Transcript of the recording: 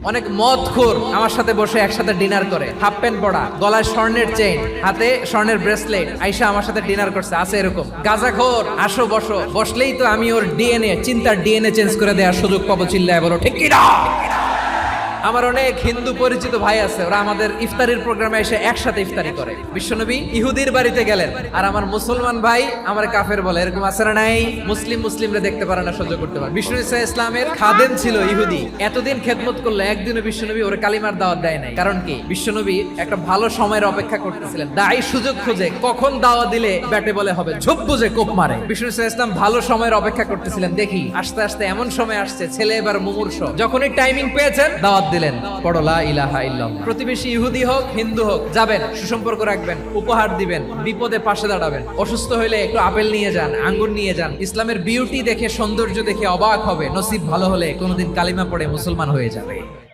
অনেক মদখোর আমার সাথে বসে একসাথে ডিনার করে, হাফ প্যান্ট পরা, গলায় স্বর্ণের চেইন, হাতে স্বর্ণের ব্রেসলেট, আইসা আমার সাথে ডিনার করছে, আছে এরকম। গাঁজাখোর আসো বসো, বসলেই তো আমি ওর ডিএনএ, চিন্তার ডিএনএ চেঞ্জ করে দেওয়ার সুযোগ পাবো, চিল্লায় বলো ঠিক কি না? আমার অনেক হিন্দু পরিচিত ভাই আছে, ওরা আমাদের ইফতারির প্রোগ্রামে এসে একসাথে ইফতারি করে। বিশ্বনবী ইহুদির বাড়িতে গেলেন, আর আমার মুসলমান ভাই আমার কাফের বলে, এরকম আছে না নাই? মুসলিমরা দেখতে পারে না, সহ্য করতে পারে। বিষ্ণু ইসা ইসলামের খাদেম ছিল ইহুদি, এতদিন খেদমত করলো, একদিনও বিশ্বনবী ওর কালিমার দাওয়াত দেয় নাই। কারণ কি? বিশ্বনবী একটা ভালো সময়ের অপেক্ষা করতেছিলেন, দায়ী সুযোগ খুঁজে কখন দাওয়াত দিলে ব্যাটে বলে হবে, ঝোপ বুঝে কোপ মারে। বিষ্ণু ইসা ইসলাম ভালো সময়ের অপেক্ষা করতেছিলেন, দেখি আস্তে আস্তে এমন সময় আসছে, ছেলে এবার মুমূর্ষ, যখনই টাইমিং পেয়েছেন দাওয়াত দিলেন, পড়ো লা ইলাহা ইল্লাল্লাহ। প্রতিবেশী ইহুদি হোক হিন্দু হোক, যাবেন, সুসম্পর্ক রাখবেন, উপহার দিবেন, বিপদে পাশে দাঁড়াবেন, অসুস্থ হইলে একটু আপেল নিয়ে যান, আঙ্গুর নিয়ে যান। ইসলামের বিউটি দেখে, সৌন্দর্য দেখে অবাক হবে, নসিব ভালো হলে কোনোদিন কালিমা পড়ে মুসলমান হয়ে যাবে।